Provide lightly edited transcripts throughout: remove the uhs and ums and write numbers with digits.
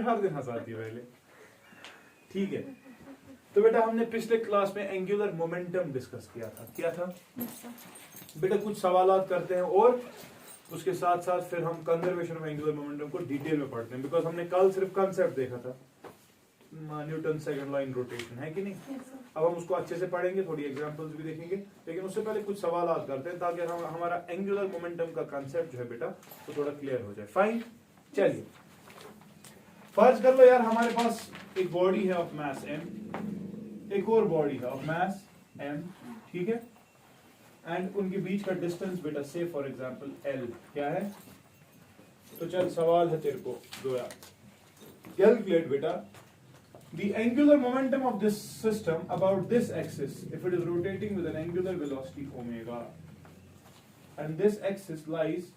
हर दिन हंसाती है पहले। ठीक है, तो बेटा हमने पिछले क्लास में एंगुलर मोमेंटम डिस्कस किया था। क्या था बेटा? कुछ सवालात करते हैं और उसके साथ साथ फिर हम कंजर्वेशन ऑफ एंगुलर मोमेंटम को डिटेल में पढ़ते हैं, बिकॉज हमने कल सिर्फ कंसेप्ट देखा था, न्यूटन सेकंड लाइन रोटेशन, है कि नहीं? अब हम उसको अच्छे से पढ़ेंगे, थोड़ी एग्जांपल्स भी देखेंगे, लेकिन उससे पहले कुछ सवालात करते हैं ताकि हमारा एंगुलर मोमेंटम का कंसेप्ट जो है बेटा वो थोड़ा क्लियर हो जाए। फाइन, चलिए फर्ज कर लो यार हमारे पास एक बॉडी है ऑफ मास m, एक और बॉडी है ऑफ मास m, ठीक है, एंड उनके बीच का डिस्टेंस बेटा से फॉर एग्जांपल l क्या है? तो चल सवाल है तेरे को दो यार, कैलकुलेट बेटा the angular momentum of this system about this axis if it is rotating with an angular velocity omega, and this axis lies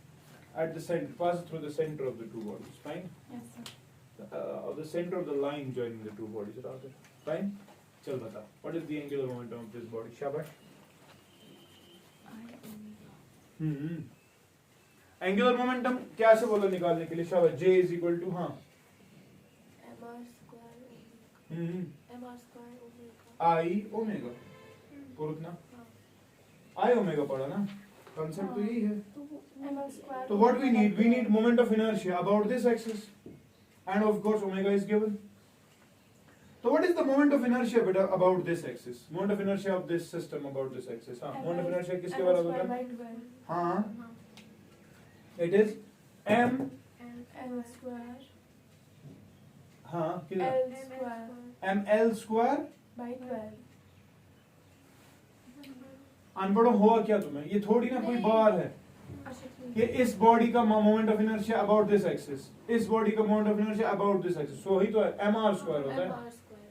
at the center, passes through the center of the two bodies. Fine? Yes, sir. The center of the line joining the two bodies rather. Fine? चल बता, what is the angular momentum of this body? शाबाश। Angular momentum क्या से बोला निकालने के लिए? शाबाश। J is equal to हाँ I ओमेगा, और उतना I ओमेगा पढ़ा ना, कंसेप्ट तो यही है। तो what we need moment of inertia about this axis, and of course omega is given. So what is the moment of inertia beta about this axis? Moment of inertia of this system about this axis. हाँ, moment of inertia किसके बराबर है? हाँ, it is m square हाँ L square ml square by 12. अनपढ़ो हुआ क्या तुम्हें? ये थोड़ी ना कोई बार है कि इस बॉडी का moment of inertia about this axis, इस बॉडी का moment of inertia about this axis, so ही तो है एम आर स्क्वायर होता है।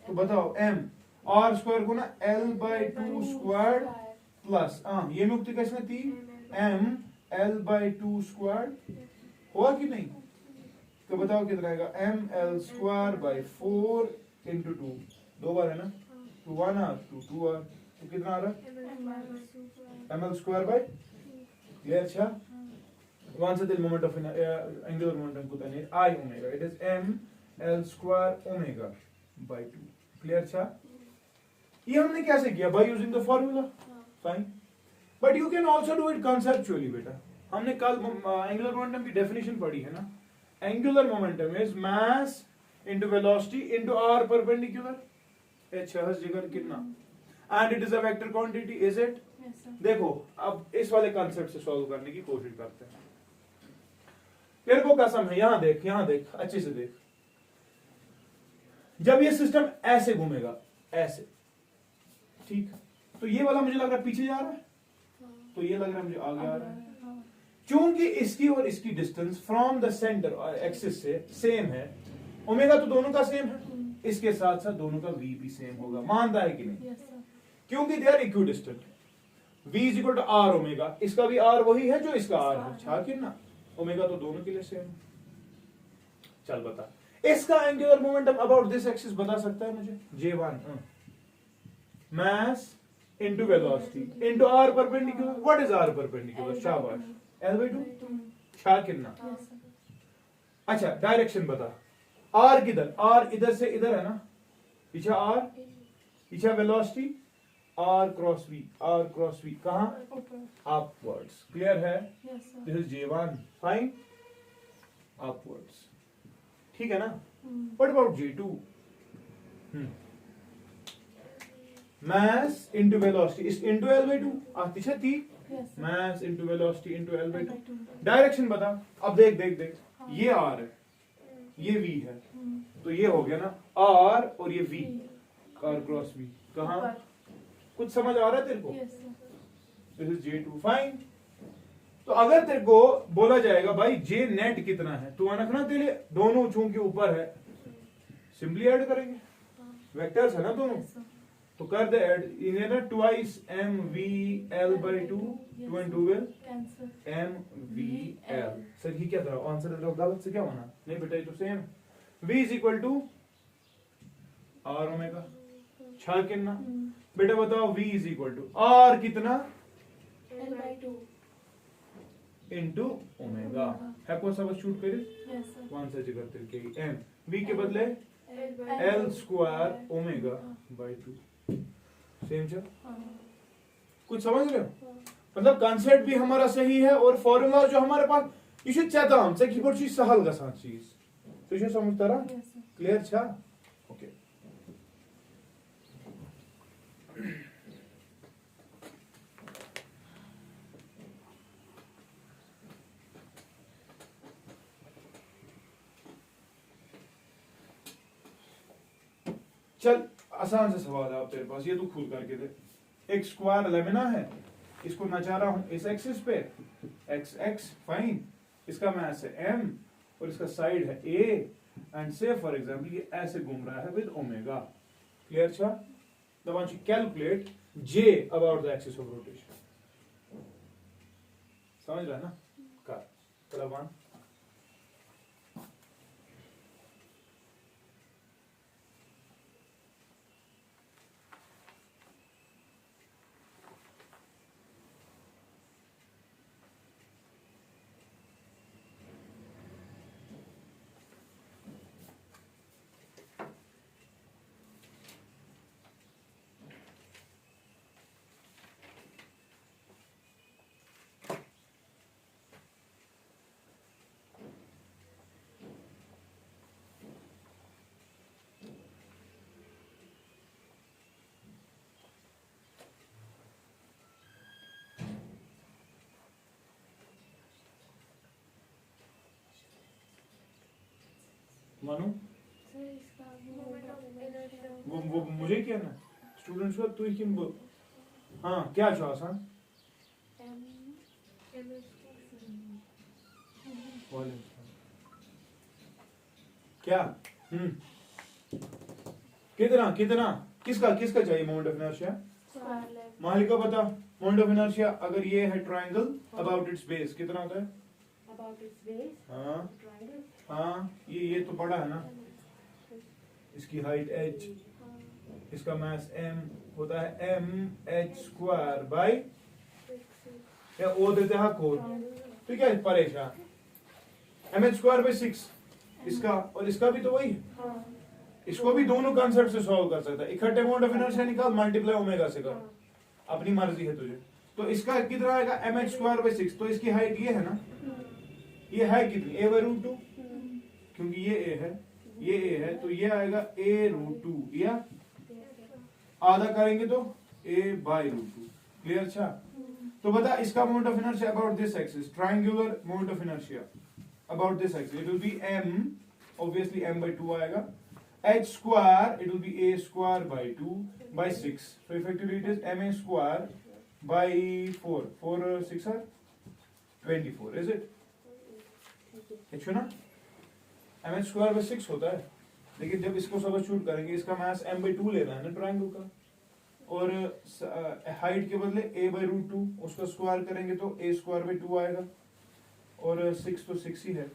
तो बताओ एम आर स्क्वायर को ना L by two square plus ये मुक्ति किसने थी? M L by two square, हुआ कि नहीं? तो बताओ कितना आएगा? M L square by 4 into 2, दो बार है ना, टू 1 आर टू 2 आर, तो कितना आ रहा है? M L square by, clear? अच्छा वन से दिल मोमेंट ऑफ एंगुलर मोमेंटम को तने I omega, it is M L square omega by 2, clear? अच्छा ये हमने कैसे किया? By using the formula. Fine, but you can also do it conceptually बेटा। हमने कल एंगुलर मोमेंटम की डेफिनेशन पढ़ी है ना, angular momentum is mass into velocity into R perpendicular, h हर जगह कितना, and it is a vector quantity, is it? देखो अब इस वाले कॉन्सेप्ट से सॉल्व करने की कोशिश करते हैं। तेरे को कसम है, यहां देख, यहां देख, अच्छे से देख, जब ये सिस्टम ऐसे घूमेगा, ऐसे, ठीक, तो ये वाला मुझे लग रहा है पीछे जा रहा है, तो ये लग रहा है मुझे आगे आ रहा है। चूंकि इसकी और इसकी distance from the centre axis से सेम है, ओमेगा तो दोनों का सेम है, इसके साथ साथ दोनों का v भी सेम होगा, मानता है कि नहीं? क्योंकि they are equidistant, v is equal to r omega, इसका भी r वही है जो इसका r है, छा कि ना, ओमेगा तो दोनों के लिए सेम है। चल बता, इसका angular momentum about this axis बता सकता है मुझे? J1 mass into velocity into r perpendicular, what is r perpendicular? शाबाश, L/2, छा कितना? अच्छा डायरेक्शन बता, r किधर? r इधर से इधर है ना, पीछे r, पीछे वेलोसिटी r क्रॉस v, कहां? अपवर्ड्स, क्लियर है? This is J1, fine, upwards, ठीक है ना? What about J2? Mass into velocity is into L/2, पीछे थी, मास into velocity into L/2, direction बता। अब देख देख देख, ये r है, ये v है, तो ये हो गया ना r और ये v, r क्रॉस v, कहां? कुछ समझ आ रहा है तेरे को? This is J2, fine. तो अगर तेरे को बोला जाएगा भाई J नेट कितना है, तो रखना तेरे दोनों चूंकि ऊपर है, सिंपली ऐड करेंगे, वेक्टर्स है ना दोनों, तो कर दे ऐड, इन्हें ना twice M V L by 2, 2 and 2 will M V L. Sir ये क्या था आंसर? गलत से क्या होना? नहीं बेटा ये तो सेम, v is equal to R omega, छा कितना बेटा बताओ? v is equal to R कितना? L/2 into omega. है कौन सा बस शूट करे? Yes, sir. वन से जिगर के m v के बदले l square omega by 2 same चल। कुछ समझ रहे हो? मतलब कॉन्सेप्ट भी हमारा सही है और फॉर्मूला जो हमारे पास ये छे चेताम से की बड़ी सहल गसान चीज तो ये समझ तारा क्लियर छा ओके। चल आसान से सवाल है आप तेरे पास, ये तू खुद करके दे। एक स्क्वायर लेमिना है, इसको नचा रहा हूं इस एक्सिस पे एक्स एक्स फाइन, इसका मास है m और इसका साइड है a एंड से फॉर एग्जांपल ये ऐसे घूम रहा है विद ओमेगा। क्लियर छा? The want you calculate j about the axis of rotation. समझ रहा है ना? कर चला वन। मानो वो मुझे क्या ना स्टूडेंट्स को तू ही बोल। हाँ क्या जो आसान क्या कितना कितना किसका किसका चाहिए मोमेंट ऑफ इनर्शिया? मालिक को बता मोमेंट ऑफ इनर्शिया अगर ये है ट्रायंगल अबाउट इट्स बेस कितना होता है? About its base, हाँ triangle. हाँ ये तो बड़ा है ना, इसकी हाइट h, इसका मास m होता है m h स्क्वायर बाई या ओ देते हैं कोड तो क्या है परेशान m h स्क्वायर बाई 6 इसका और इसका भी तो वही है। इसको भी दोनों कॉन्सेप्ट से सॉल्व कर सकता है। इकट्ठे मोमेंट ऑफ इनर्शिया निकाल मल्टीप्लाई ओमेगा से कर, अपनी मर्जी है तुझे। तो इसका कितना आएगा m h स्क्वायर बाई 6 तो इसकी हाइट ये है ना, ये है कितनी a बाई रूट 2 क्योंकि ये a है ये a है तो ये आएगा a रूट 2 या आधा करेंगे तो a बाई रूट 2। क्लियर? अच्छा तो बता इसका moment of inertia about this axis triangular moment of inertia about this axis it will B m obviously m by 2 आएगा h square it will B a square by 2 by 6 so effectively it is ma square by 4 6 are 24 is it? अच्छा ना M H square by 6 होता है, लेकिन जब इसको substitute करेंगे इसका मास m बाई 2 लेना है ना ट्रायंगल का और हाइट के बदले a बाई रूट 2 उसका स्क्वायर करेंगे तो a स्क्वायर बाई 2 आएगा और 6 तो 6 ही है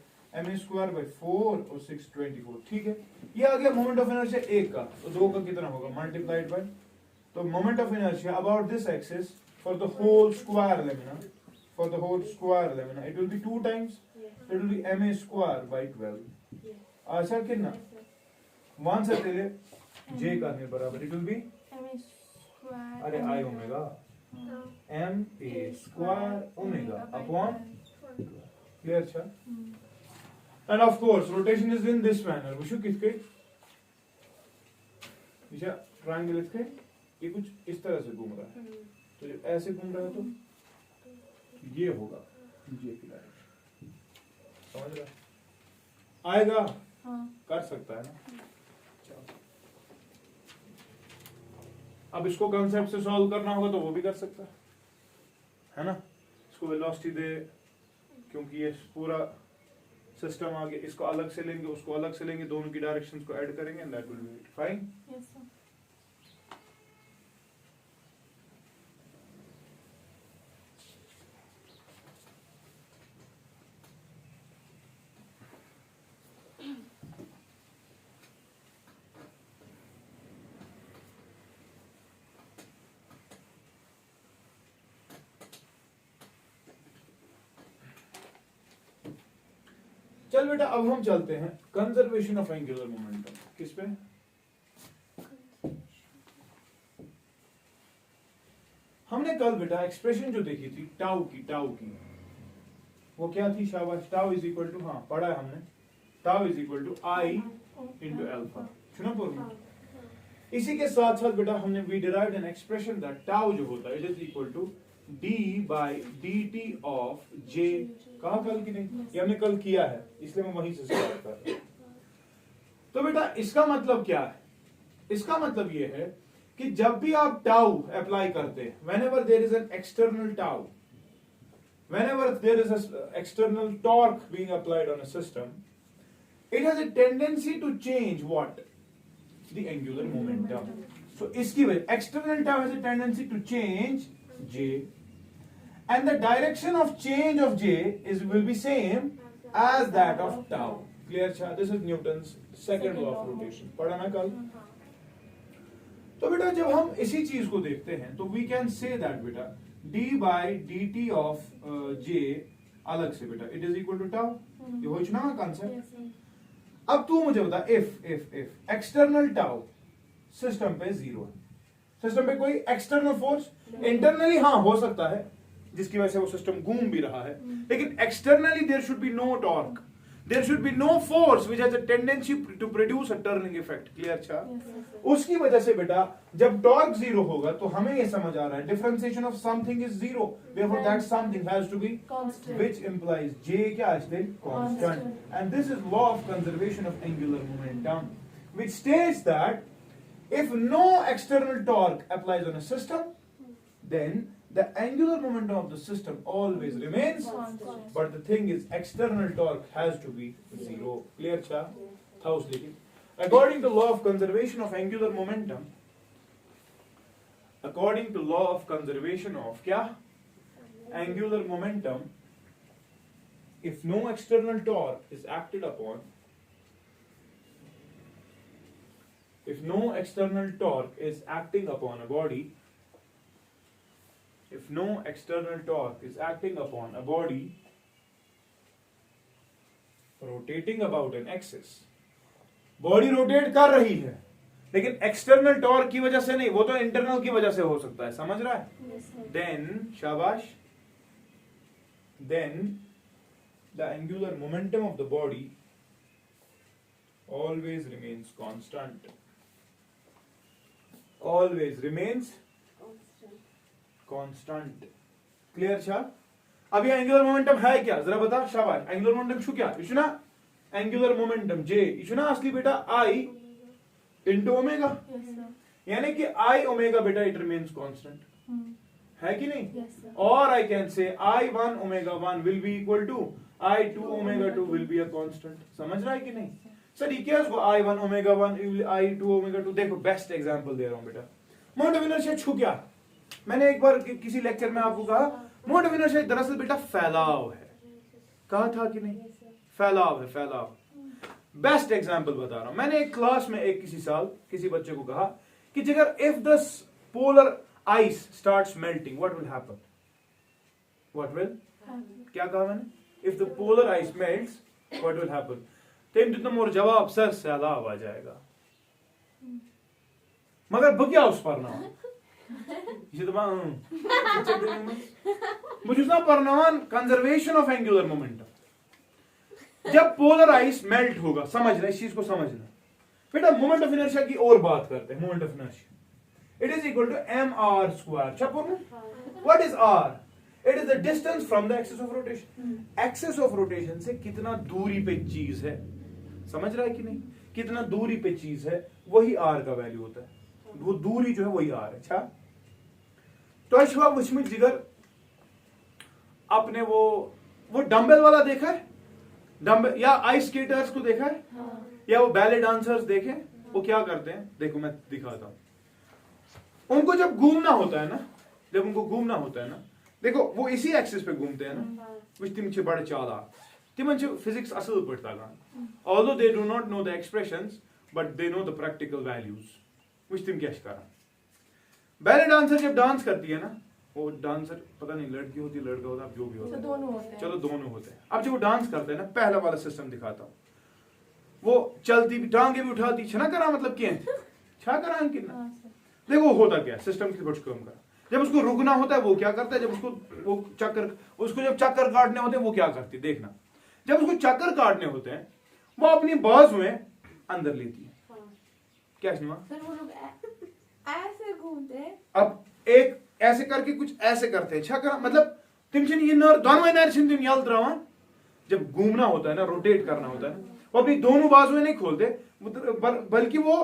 m a स्क्वायर बाई 4 और 6 24। ठीक है ये आ गया मोमेंट ऑफ इनर्शिया 1 का, तो 2 का कितना होगा मल्टीप्लाइड बाय तो moment of inertia about this axis for the whole square lamina for the whole square lemma it will be 2 times so it will be ma square by 12 अच्छा कितना 1 से तेरे j करने बराबर it will be अरे I omega m a square omega upon clear अच्छा and of course rotation is in this manner Vishu किसके विशा ट्रायंगल इसके ये कुछ इस तरह से घूम रहा है तो जब ऐसे घूम रहा है तो ये होगा ये की डायरेक्शन। समझ रहा आएगा? हाँ। कर सकता है ना। अब इसको कॉन्सेप्ट से सॉल्व करना होगा तो वो भी कर सकता है ना। इसको वेलोसिटी दे क्योंकि ये पूरा सिस्टम आगे इसको अलग से लेंगे उसको अलग से लेंगे दोनों की डायरेक्शंस को ऐड करेंगे and that will be fine. Yes sir. चल बेटा अब हम चलते हैं कंजर्वेशन ऑफ एंगुलर मोमेंटम। किस पे? हमने कल बेटा एक्सप्रेशन जो देखी थी टाउ की वो क्या थी शाबाश? टाउ इज इक्वल टू, हाँ पढ़ा है हमने, tau is equal to I into alpha. सुना पूर्ण? इसी के साथ साथ बेटा हमने we derived an expression that tau जो होता है it is equal to D by D T of J. कहा कल की नहीं? ये हमने कल किया है इसलिए मैं वहीं से स्टार्ट कर रहा हूं। तो बेटा इसका मतलब क्या है? इसका मतलब ये है कि जब भी आप टाउ अप्लाई करते हैं, whenever there is an external tau, whenever there is an external torque being applied on a system, it has a tendency to change what? The angular momentum. So इसकी वजह external tau has a tendency to change J, and the direction of change of J will be same as that of tau. Clear? This is Newton's second law of rotation. पढ़ा ना कल? तो बेटा जब हम इसी चीज को देखते हैं तो वी कैन से दैट बेटा D by D T of J अलग से बेटा it is equal to tau. ये हो ना कॉन्सेप्ट? अब तू मुझे बता इफ एक्सटर्नल टाउ सिस्टम पे जीरो है, सिस्टम पे कोई एक्सटर्नल फोर्स इंटरनली हाँ हो सकता है जिसकी वजह से वो सिस्टम घूम भी रहा है, लेकिन externally there should be no torque, there should be no force which has a tendency to produce a turning effect. Clear? अच्छा उसकी वजह से बेटा जब टॉर्क जीरो होगा तो हमें ये समझ आ रहा है differentiation of something is zero, therefore that something has to be constant, which implies J क्या है? Constant. And this is law of conservation of angular momentum, which states that if no external torque applies on a system, then the angular momentum of the system always remains, but the thing is external torque has to be zero. Clear cha? Tha us lekin according to law of conservation of angular momentum, according to law of conservation of kya? Angular momentum, if no external torque is acted upon, if no external torque is acting upon a body, if no external torque is acting upon a body rotating about an axis, body rotate कर रही है लेकिन external torque की वजह से नहीं, वो तो इंटरनल की वजह से हो सकता है, समझ रहा है? देन शाबाश, then the angular momentum of the body always remains constant, always remains constant. Clear छा? अब ये एंगुलर मोमेंटम है क्या जरा बता शाबाश। एंगुलर मोमेंटम शू क्या इशू ना? एंगुलर मोमेंटम जे इशू ना असली बेटा आई इंटू ओमेगा, यानी कि आई ओमेगा बेटा इट रिमेन्स कांस्टेंट है कि नहीं? और I can say I one omega one will be equal to I two omega two will be a constant. समझ रहा है कि नहीं? सर ये क्या है? I one omega one I two omega two. देखो बेस्ट एग्जाम्पल दे रहा हूं बेटा, मोमेंट ऑफ इनर्शिया छू क्या? मैंने एक बार किसी लेक्चर में आपको कहा मोमेंट ऑफ इनर्शिया दरअसल बेटा फैलाव है, कहा था कि नहीं? फैलाव है, फैलाव। बेस्ट एग्जांपल बता रहा हूं। मैंने एक क्लास में एक किसी साल किसी बच्चे को कहा कि अगर if the polar ice starts melting what will happen? What will? क्या कहा मैंने? If the polar ice melts what will happen? तेम जितना मोर जवाब सर सैलाब आ जाएगा, मगर बग्या उस पर ना मुझे परनावान कंजर्वेशन ऑफ एंगुलर मोमेंटम। जब पोलर आइस मेल्ट होगा, समझना इस चीज को, समझना बेटा। मोमेंट ऑफ इनर्शिया की और बात करते हैं। Moment of inertia it is equal to M R square. छपुर में what is R? It is the distance from the axis of rotation. Axis of rotation से कितना दूरी पे चीज है, समझ रहा है कि नहीं? कितना दूरी पे चीज है वही आर का वैल्यू होता है, वो दूरी जो है वही आर है। अच्छा तो वचमित जिगर आपने वो डंबल वाला देखा है? डंबल या आइस स्केटर्स को देखा है? या वो बैले डांसर्स देखे? वो क्या करते हैं, देखो मैं दिखाता हूं। उनको जब घूमना होता है ना, जब उनको घूमना होता है ना, देखो वो इसी एक्सिस पे घूमते हैं ना, विच तिम बड़े चालाक, तिमन फिजिक्स असल पढ़ता तगान, although they do not know the expressions but they know the practical values, विच तिम क्या करा। बैले डांसर जब डांस करती है ना वो डांसर पता नहीं लड़की होती लड़का होता जो भी होता है, दोनों होते हैं। चलो दोनों होते हैं। अब जब वो डांस करते हैं ना, पहला वाला सिस्टम दिखाता हूँ, वो चलती भी टांगे भी उठाती छना करा मतलब क्या छा करा कि ना। हाँ, सर। देखो होता क्या सिस्टम की बच कम करा। जब उसको रुकना होता है वो क्या करता है, जब उसको वो चक्कर काटने होते हैं वो क्या करती है देखना। जब उसको चक्कर काटने होते हैं वो अपनी बाजुएं अंदर लेती है। हाँ। क्या सुना? सर वो लोग ऐसे घूमते हैं। अब एक ऐसे करके कुछ ऐसे करते हैं छक्कर, मतलब तुम ये नर दोनों एनर्जी तुम यल त्रावान। जब घूमना होता है ना, रोटेट करना होता है, वो अपनी दोनों बाजुएं नहीं खोलते, बल्कि वो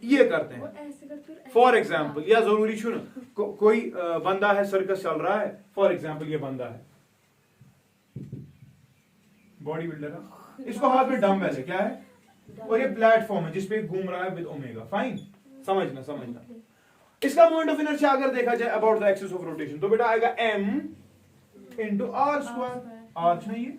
ये करते वो हैं। ऐसे करते हैं। फॉर एग्जाम्पल, या जरूरी छू ना कोई बंदा है, सर्कस चल रहा है, फॉर एग्जाम्पल ये बंदा है बॉडी बिल्डर है, इसको हाथ में डंबल है, क्या है, और ये प्लेटफॉर्म है जिसपे घूम रहा है विद ओमेगा। फाइन, समझना। इसका मोमेंट ऑफ इनर्शिया अगर देखा जाए about the axis of rotation, तो बेटा आएगा m into R square. R चाहिए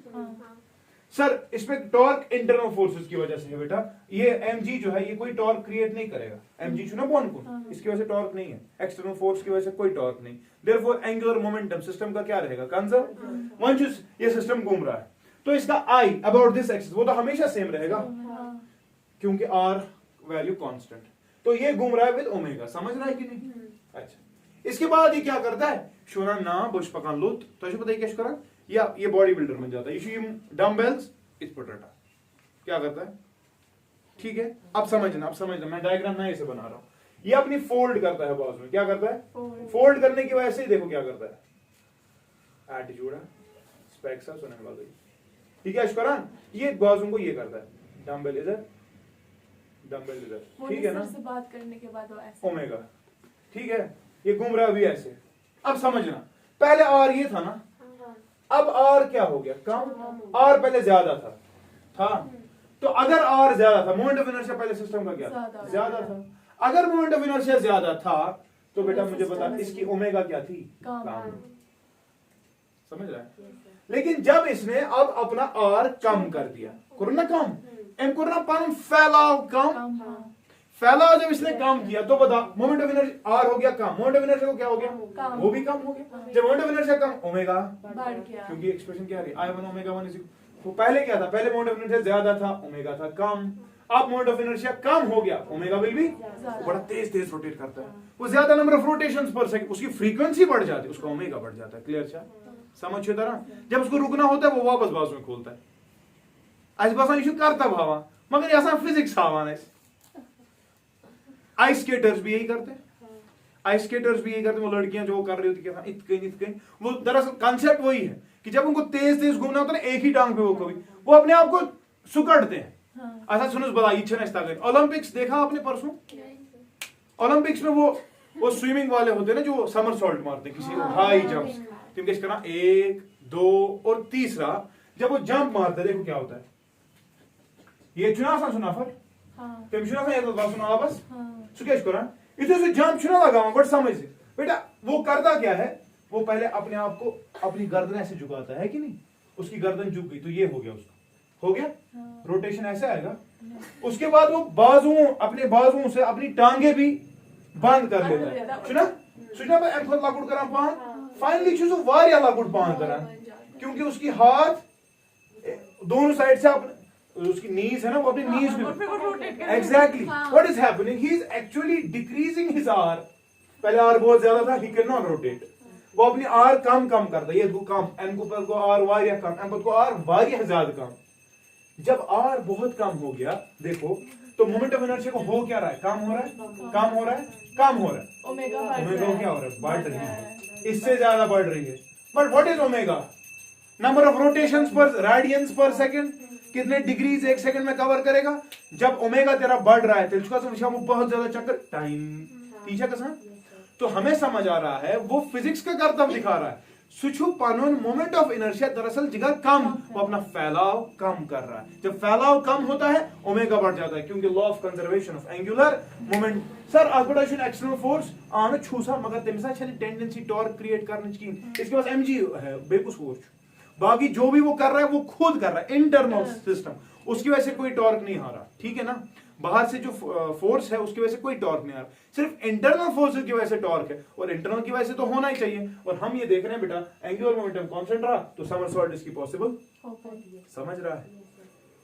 सर, इसमें टॉर्क इंटरनल फोर्सेस की वजह से है बेटा। ये mg जो है ये कोई टॉर्क क्रिएट नहीं करेगा। mg चुना कौन कौन, इसकी वजह से टॉर्क नहीं है, एक्सटर्नल फोर्स की वजह से कोई टॉर्क नहीं। देयरफॉर एंगुलर मोमेंटम सिस्टम का क्या रहेगा, कंजर्व। वंस ये सिस्टम घूम रहा है तो इसका आई अबाउट दिस एक्सिस वो तो हमेशा सेम रहेगा क्योंकि आर वैल्यू कांस्टेंट। तो ये घूम रहा है विद ओमेगा, समझ रहा है कि नहीं? अच्छा, इसके बाद ये क्या करता है, शोना ना बुश पकान लुत तो पता है क्या करा, या ये बॉडी बिल्डर बन जाता है। ये डंबल्स इस पर क्या करता है, ठीक है। अब समझना मैं डायग्राम ना ऐसे बना रहा हूं। ये अपनी फोल्ड करता है बाजू में, क्या करता है, फोल्ड करने की वजह से देखो क्या करता है, एटीट्यूड है स्पेक्सा सुनने वाला, ठीक है अशकरान। ये बाजू को ये करता है, डंबल इधर ठीक है ना, से बात करने के बाद वो ऐसे ओमेगा, ठीक है। ये घूम रहा है अभी ऐसे। अब समझना, पहले आर ये था ना, अब आर क्या हो गया, कम। आर पहले ज्यादा था तो अगर आर ज्यादा था, मोमेंट ऑफ इनर्शिया पहले सिस्टम का क्या था, ज्यादा था। अगर मोमेंट ऑफ इनर्शिया ज्यादा था तो बेटा मुझे बता इसकी ओमेगा क्या थी, कम। समझ रहा है? लेकिन जब इसने अब अपना आर कम कर दिया, करना कम, एम करना पान फैलाव कम, फैलाव जब इसने कम किया तो बता मोमेंट ऑफ इनर्शिया आर हो गया कम, मोमेंट ऑफ इनर्शिया को क्या हो गया, वो भी कम हो गया। जब moment of inertia come, omega बढ़ गया, क्योंकि एक्सप्रेशन क्या है, I1 ओमेगा 1 तो पहले क्या था, पहले मोमेंट ऑफ इनर्शिया ज्यादा था, ओमेगा था कम। अब मोमेंट ऑफ इनर्शिया कम हो गया, ओमेगा विल भी बड़ा तेज रोटेट करता है, वो ज्यादा नंबर ऑफ रोटेशंस पर सेकंड, उसकी फ्रीक्वेंसी बढ़ जाती है, उसका ओमेगा बढ़ जाता है। क्लियर छा, समझो तरह। जब उसको रुकना होता है वो वापस बाजू में खोलता है, आज बस यह करता भावा, मगर ऐसा फिजिक्स आवान है। आइस स्केटर्स भी यही करते हैं, वो लड़कियां जो कर रही होती है इतकन, वो दरअसल कंसेप्ट वही है कि जब उनको तेज घूमना होता है ना, एक ही टांग पे वो अपने आप को सुकड़ते हैं। अच्छा सुनो बता, इच्छा ओलंपिक्स देखा आपने परसों, ओलंपिक्स में वो स्विमिंग वाले होते हैं ना जो समर सॉल्ट मारते हैं किसी हाई जंप्स, तुम कैसे करना, 1 2 और तीसरा जब वो जंप मारते देखो क्या होता है, ये सुना फिर तुम सुना बस इसे से जंप चुना लगा बट समझ से बेटा वो करता क्या है, वो पहले अपने आप को अपनी गर्दन ऐसे झुकाता है कि नहीं, उसकी गर्दन झुक गई तो ये हो गया, उसका हो गया रोटेशन ऐसे आएगा। उसके बाद वो अपने बाजुओं से अपनी टांगे भी बंद कर लेता है, सुना मैं एम खुद लागुड करा पान, फाइनली चीज वारिया लागुड पान करा, क्योंकि उसकी हाथ दोनों साइड से अपने उसकी नीज है ना, वो अपनी नीज पे exactly what is happening, he is actually decreasing his R. पहले आर बहुत ज्यादा था, ही कैन नॉट रोटेट, वो अपनी आर कम करता है, ये कम एन को आर वारिया कम, एम को आर वारिया ज्यादा कम। जब आर बहुत कम हो गया देखो तो मोमेंट ऑफ इनर्शिया को हो क्या रहा है, कम हो रहा है, ओमेगा क्या हो रहा है, बढ़ रही है, इससे ज्यादा बढ़ रही है। But what is omega, number of rotations पर रेडियंस पर सेकंड, कितने डिग्रीज एक सेकंड में कवर करेगा। जब ओमेगा तेरा बढ़ रहा है तो बहुत ज्यादा चक्कर टाइम पीछे का, तो हमें समझ आ रहा है वो फिजिक्स का कर्तव्य दिखा रहा है। सुछु पानोन मोमेंट ऑफ इनर्शिया दरअसल जगह कम, वो अपना फैलाव कम कर रहा है। जब फैलाव कम होता है ओमेगा बढ़ जाता है, क्योंकि law of conservation of angular moment. Sir अल्बर्टेशन एक्सटर्नल फोर्स आने छूसा मगर तमसा छने टेंडेंसी टॉर्क क्रिएट करने की, इसके पास mg है बेकुस फोर्स, बाकी जो भी वो कर रहा है वो खुद कर रहा है, इंटरनल सिस्टम, उसकी वजह से कोई टॉर्क नहीं आ रहा, ठीक है ना। बाहर से जो फोर्स है उसकी वजह से कोई टॉर्क नहीं आ रहा, सिर्फ इंटरनल फोर्स की वजह से टॉर्क है, और इंटरनल की वजह से तो होना ही चाहिए। और हम ये देख रहे हैं बेटा एंगुलर मोमेंटम कांस्टेंट रहा तो समरसॉल्ट इसकी पॉसिबल, समझ रहा है?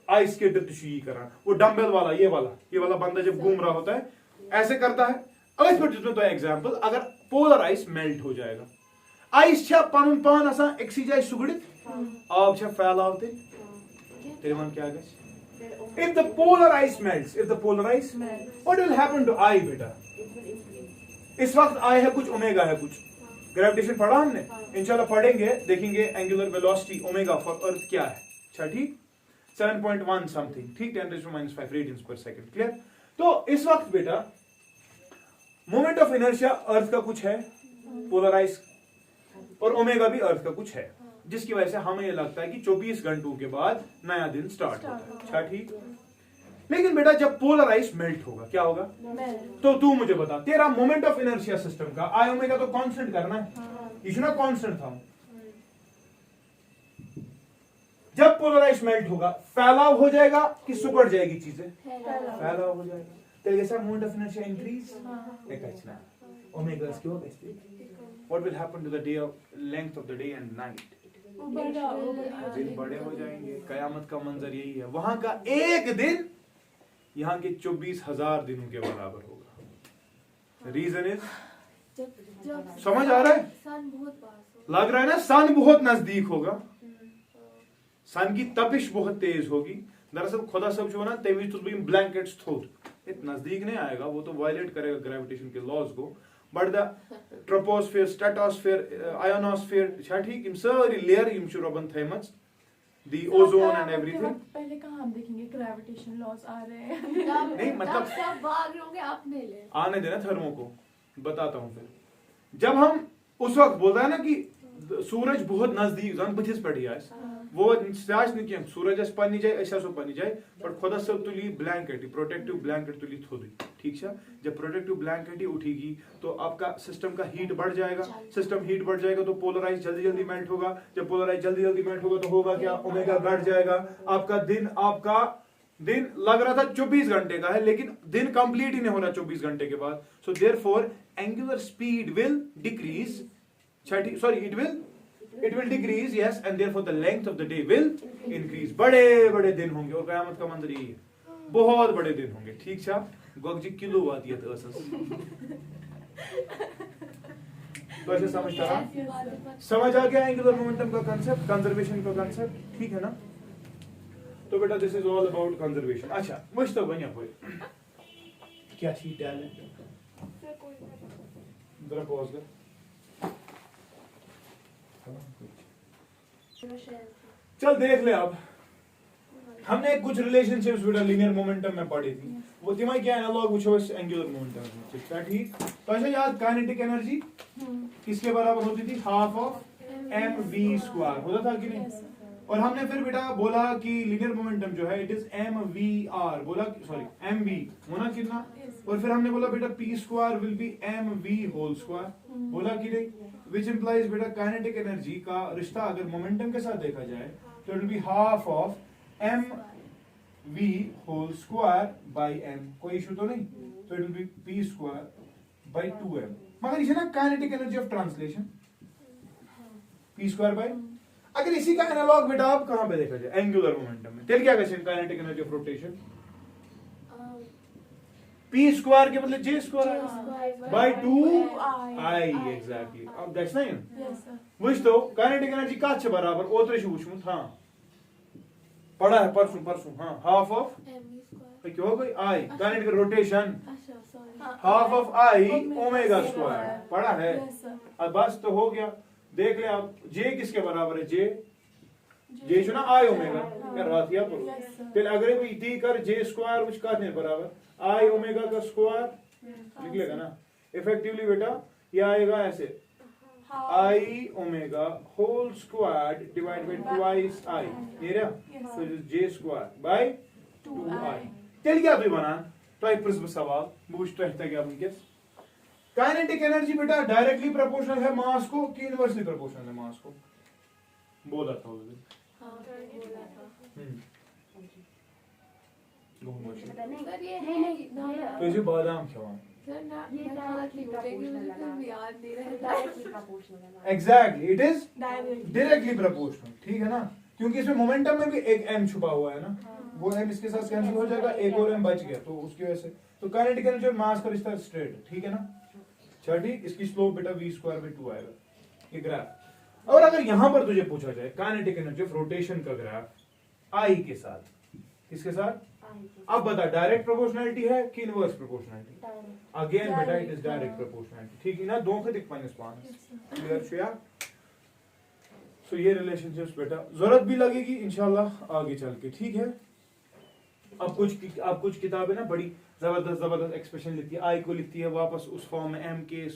आइस स्केटर तुझी करा, वो डंबल वाला ये वाला बंदा जब घूम रहा होता है ऐसे करता है। अगर पर तो एग्जांपल, अगर पोलर आइस मेल्ट हो जाएगा, आइस छा पनुन पान आसान एक्सी जाय सुगड़ित, आब छा फैलाव ते तेरे क्या गछ? If the polar ice melts, what will happen to I बेटा? इस वक्त I है कुछ, ओमेगा है कुछ, ग्रेविटेशन पढ़ा हमने, इंशाल्लाह पढ़ेंगे, देखेंगे angular velocity omega for earth क्या है। अच्छा ठीक, 7.1 समथिंग, ठीक, 10⁻⁵ रेडियंस पर सेकंड, क्लियर? तो इस वक्त बेटा मोमेंट ऑफ इनर्शिया अर्थ का कुछ है, पोलराइज, और ओमेगा भी अर्थ का कुछ है, जिसकी वजह से हमें ये लगता है कि 24 घंटों के बाद नया दिन स्टार्ट होता है। अच्छा ठीक, लेकिन बेटा जब पोलर आइस मेल्ट होगा क्या होगा? तो तू मुझे बता, तेरा मोमेंट ऑफ इनर्शिया सिस्टम का आई ओमेगा तो कांस्टेंट करना है, इतना कांस्टेंट था। जब पोलर आइस मेल्ट होगा फैलाव हो जाएगा कि सुकड़ जाएगी चीजें? फैलाव हो जाएगा। तेरे जैसा moment of inertia increase, omega क्यों होगा? What will happen to the day of length of the day and night? दिन बड़े हो जाएंगे। कयामत का मंजर यही है, वहां का एक दिन यहाँ के 24,000 दिनों के बराबर होगा। रीजन इज, समझ आ रहा है? सन बहुत पास हो, लग रहा है ना, सन बहुत नजदीक होगा, सन की तपिश बहुत तेज होगी। दरअसल खुदा सब जो है ना, तेज तो ब्लैंकेट्स थोड़ इतना नजदीक नहीं आएगा, वो तो वायलेट करेगा ग्रेविटेशन के लॉज को, but the troposphere, stratosphere, ionosphere, अच्छा ठीक, इन सारी लेयर इन रबन थैमस, द ओजोन एंड एवरीथिंग। पहले कहाँ हम देखेंगे ग्रेविटेशन लॉस आ रहे हैं? नहीं मतलब सब भाग रहे होंगे, अपने ले आने देना थर्मो को, बताता हूँ फिर। जब हम उस वक्त बोलता है ना कि सूरज बहुत नजदीक जन बथिस पे वो कह सूरज पन्नी जाए पन्नी जाए, बट खुदा सब तुली ब्लैंकेट, प्रोटेक्टिव ब्लैंकेट तुली थोड़ी, ठीक है? जब प्रोटेक्टिव ब्लैंकेट ही उठेगी तो आपका सिस्टम का हीट बढ़ जाएगा, सिस्टम हीट बढ़ जाएगा तो पोलराइज जल्दी जल्दी मेल्ट होगा, जब पोलराइज जल्दी जल्दी मेल्ट होगा तो होगा क्या? ओमेगा बढ़ जाएगा। आपका दिन लग रहा था 24 घंटे का है, लेकिन दिन कंप्लीट ही नहीं हो रहा 24 घंटे के बाद। So therefore angular speed will decrease, it will decrease, yes, and therefore the length of the day will increase। बड़े बड़े दिन होंगे, और क़यामत का मंजर यही है, बहुत बड़े दिन होंगे, ठीक है? गोगजी किलो वाती है तो ऐसे समझता रहा, समझ आ गया एंगुलर मोमेंटम का कांसेप्ट, कंजर्वेशन का कांसेप्ट, ठीक है ना? तो बेटा this is all about conservation. अच्छा मुझ तो बनिया कोई क्या थी टैलेंट, जरा पॉज कर, चल देख ले। अब हमने कुछ रिलेशनशिप्स बेटा लीनियर मोमेंटम में पढ़ी थी, वो दिमाग क्या एनालॉग वो एंगुलर मोमेंटम, ठीक है? ठीक, तो ऐसे याद काइनेटिक एनर्जी किसके बराबर होती थी? हाफ ऑफ mv² होता था कि नहीं? और हमने फिर बेटा बोला कि लीनियर मोमेंटम जो है इट इज mvr, बोला सॉरी mv होना कितना, और फिर हमने बोला बेटा p² विल बी mv², बोला कि नहीं? विच इंप्लाइज बेटा काइनेटिक एनर्जी का रिश्ता अगर मोमेंटम के साथ देखा जाए तो it will be half of mv² by m, कोई इशू तो नहीं? तो it will B p² bye 2m, मगर इसे ना kinetic energy of translation p² by, अगर इसी का एनालॉग बेटा आप कहां पे देखा जाए? एंगुलर मोमेंटम में, तेरे क्या कहते हैं kinetic energy of rotation? p² के मतलब j² बाय 2i, एग्जैक्टली। अब दैट्स नाइन, वुच तो काइनेटिक एनर्जी का छ बराबर ओतरे छु वुचमुत, हां पढ़ा है परसों, हां हाफ ऑफ क्या हो गई i, kinetic rotation half of i ओमेगा², पढ़ा है? अब बस तो हो गया। देख ले आप j किसके बराबर है? j जो ना i ओमेगा क्या रातिया पर, फिर अगर भी टी कर j² which का नहीं बराबर i ओमेगा का स्क्वायर निकलेगा ना, इफेक्टिवली बेटा ये आएगा ऐसे i omega whole square divide by twice i, ये रहा, तो j² बाय 2i। चल क्या तू बना तो आई प्रश्न सवाल पूछ तो है क्या वंकिस? काइनेटिक एनर्जी बेटा डायरेक्टली प्रोपोर्शनल है मास को कि इनवर्सली प्रोपोर्शनल है मास को? बोला था उस दिन, बहुत मुश्किल पता नहीं सर ये नहीं, है नहीं, ना ये- तो इसे बादाम खिलाओ सर ना ये मैं directly खाती हूँ, लेकिन proportional मुझे लगा। फिर याद नहीं रहता डायरेक्टली प्रोपोर्शनल है exactly it is direct directly proportional, ठीक है ना, क्योंकि इसमें मोमेंटम में भी एक m छुपा हुआ है ना, वो m इसके साथ कैंसिल हो जाएगा, एक और m बच गया, तो उसकी वजह से तो काइनेटिक एनर्जी और मास का रिश्ता स्ट्रेट है, ठीक है ना। चल ठीक, इसकी स्लोप बेटा v²/2 आएगा, ये ग्राफ। और अगर यहां पर तुझे पूछा जाए काइनेटिक एनर्जी ऑफ रोटेशन का ग्राफ I के साथ, किसके साथ, अब बता डायरेक्ट प्रोपोर्शनैलिटी है कि इनवर्स प्रोपोर्शनैलिटी, अगेन बेटा इट इज डायरेक्ट प्रोपोर्शनैलिटी, ठीक है ना, 2 के दिक -1 क्लियर श्रेया। सो ये रिलेशनशिप्स बेटा जरूरत भी लगेगी इंशाल्लाह आगे चल के, ठीक है। अब कुछ किताबें ना बड़ी जबरदस्त एक्सप्रेशन लिखती है, आई को लिखती है वापस उस फॉर्म में m²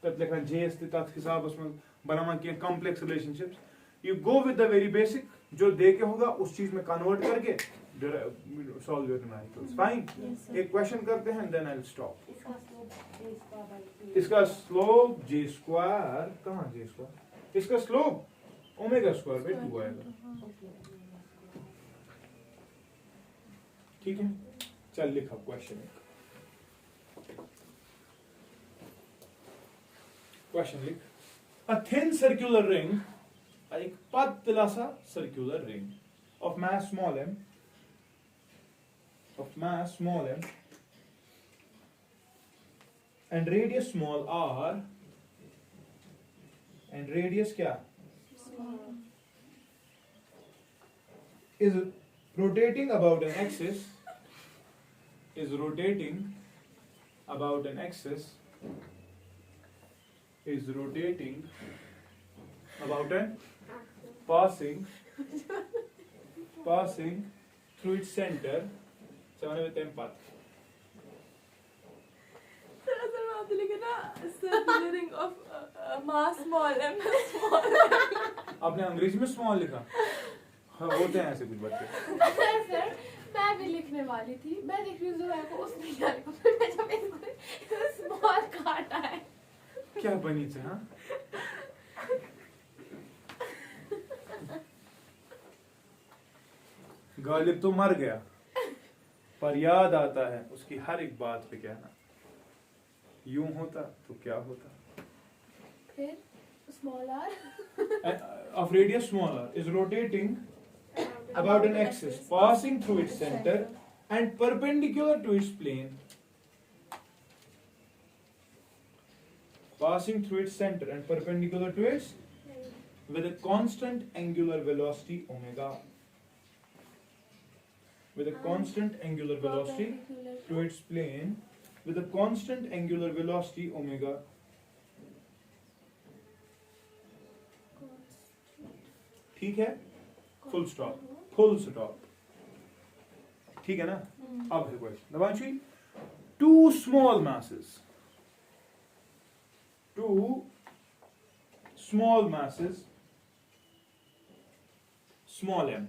तब लिखना जेएस तक हिसाब उसमें बनाना किया complex relationships. You go with the very basic, जो दे के होगा उस चीज में कन्वर्ट करके सॉल्व योर न्यूमेरिकल्स, फाइन। एक क्वेश्चन करते हैं देन आई विल स्टॉप। इसका स्लोप j², कहां j², इसका स्लोप ω²/2 आएगा, ठीक है। चल लिखा क्वेश्चन, क्वेश्चन लिख, अ थिन सर्कुलर रिंग, एक पतला सा circular ring of mass small m, and radius small r, and radius क्या, is rotating about an axis, passing through its center 7 with m path। Sir आप लिखे ना circular ring of mass small m small आपने अंग्रेजी में small लिखा, हाँ होते हैं ऐसे कुछ बच्चे। सर मैं भी लिखने वाली थी, मैं देख रही हूँ ज़ोया को उसने क्या लिखा, फिर मैं जब इसको स्मॉल काटा है क्या बनी थे, हाँ गालिब तो मर गया पर याद आता है उसकी हर एक बात पे कहना, यूं होता तो क्या होता। फिर small r of radius smaller is rotating about an axis passing through its center and perpendicular to its plane, with a constant angular velocity omega, to its plane with a constant angular velocity omega, ठीक है, full stop, ठीक है ना। अब है question, Devanshi, two small masses, small m,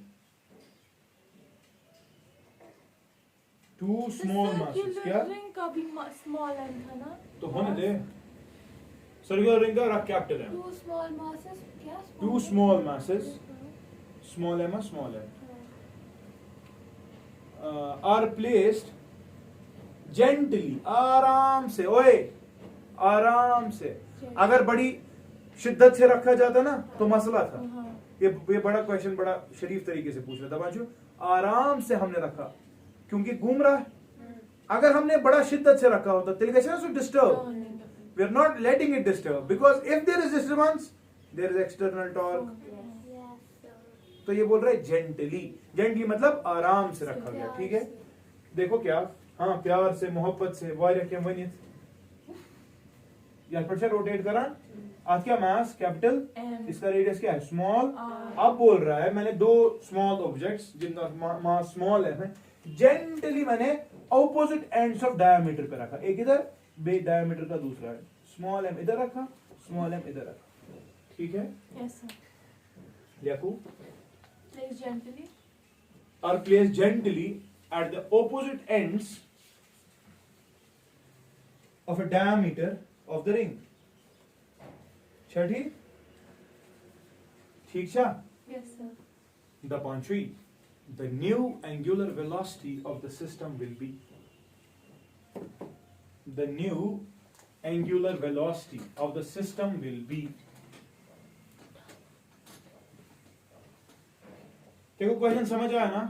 two small masses, क्या ring का भी स्मॉल m था ना, तो होने दे, सर्कुलर रिंग का रख capital m, two small masses क्या two small masses, small m, are placed gently, आराम से, ओए आराम से। अगर बड़ी शिद्दत से रखा जाता ना तो मसला था। ये बड़ा क्वेश्चन बड़ा शरीफ तरीके से पूछ रहा था बाजू, आराम से हमने रखा क्योंकि घूम रहा है। अगर हमने बड़ा शिद्दत से रखा होता तेल कैसे ना disturb, we are not letting it disturb, because if there is disturbance there is external torque. तो ये बोल रहा है जेंटली मतलब आराम से रखा गया, ठीक है। देखो क्या, हाँ प्यार से मोहब्बत से वायरह के वनित या फिर से रोटेट करा, आज क्या मास कैपिटल, इसका रेडियस क्या है स्मॉल। अब बोल रहा है मैंने दो स्मॉल ऑब्जेक्ट्स जिनका मास स्मॉल है, जेंटली मैंने ऑपोजिट एंड्स ऑफ डायमीटर पे रखा, एक इधर बे डायमीटर का दूसरा है, स्मॉल एम इधर रखा, स्मॉल एम इधर रखा, ठीक है। यस सर, लिखो place gently are placed gently at the opposite ends of a diameter of the ring। ठीक छा। यस सर, द पांचवी the new angular velocity of the system will be, the new angular velocity of the system will be, देखो question समझ आया ना,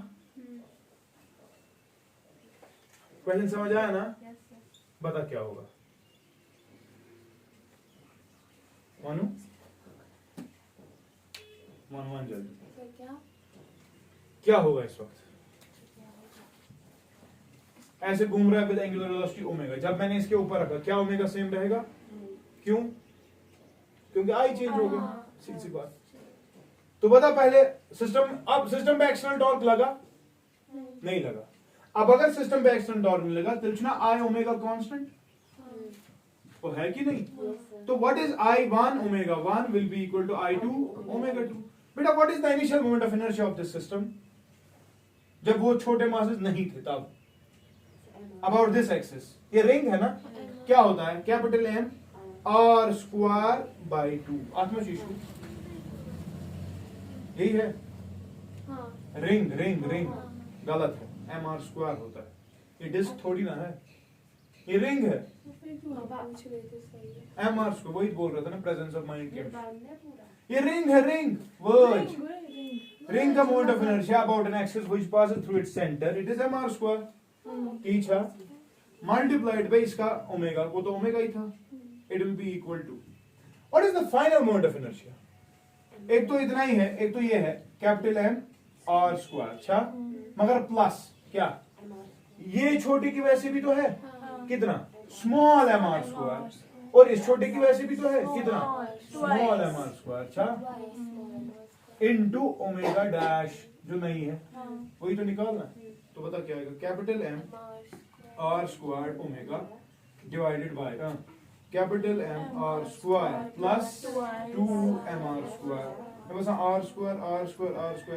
question समझ आया ना, बता क्या होगा मानू, मान जल्दी क्या होगा इस वक्त, ऐसे घूम रहा है विद एंगुलर वेलोसिटी ओमेगा, जब मैंने इसके ऊपर रखा क्या ओमेगा सेम रहेगा, क्यों, क्योंकि आई चेंज हो गई, सीधी सी बात। तो बता पहले सिस्टम, अब सिस्टम पे एक्सटर्नल टॉर्क लगा नहीं लगा, अब अगर सिस्टम पे एक्सटर्नल टॉर्क नहीं लगा तो ना आई ओमेगा कांस्टेंट तो है कि नहीं, तो what is I1 omega 1 will be equal to I2 omega 2। बेटा what is the initial moment of inertia of this system, जब वो छोटे मासेस नहीं थे तब, अबाउट दिस एक्सिस, ये रिंग है ना, क्या होता है capital M R square by 2, आत्मा शिशु यही है, रिंग रिंग रिंग गलत है, MR स्क्वायर होता है, ये डिस्क थोड़ी ना है, ये रिंग है, MR स्क्वायर, वही बोल रहा था ना प्रेजेंस ऑफ माइंड के, ये रिंग है, रिंग वर्ज, रिंग का moment of inertia about an axis which passes through its centre, it is MR square, ठीक है, मल्टीप्लाइड बाय इसका ओमेगा, वो तो ओमेगा ही था, it will be equal to, what is the final moment of inertia, एक तो इतना ही है, एक तो ये है कैपिटल M R स्क्वायर, अच्छा मगर प्लस क्या, ये छोटी की वैसे भी तो है, कितना स्मॉल MR स्क्वायर, और इस छोटे की वैसे भी तो है कितना स्मॉल MR स्क्वायर, अच्छा इनटू ओमेगा डैश जो नहीं है वही तो निकालना है, तो बता क्या आएगा, capital M R square omega divided by capital M R square plus 2MR square, बस R square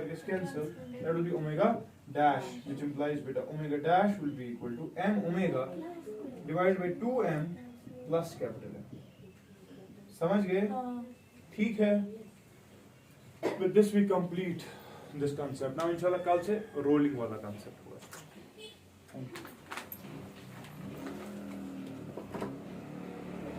gets cancelled, that will be omega dash, which implies beta omega dash will be equal to M omega divided by 2M plus capital M, समझ गए, ठीक है, with this we complete this concept, now इंशाल्लाह कल से rolling वाला concept हुआ।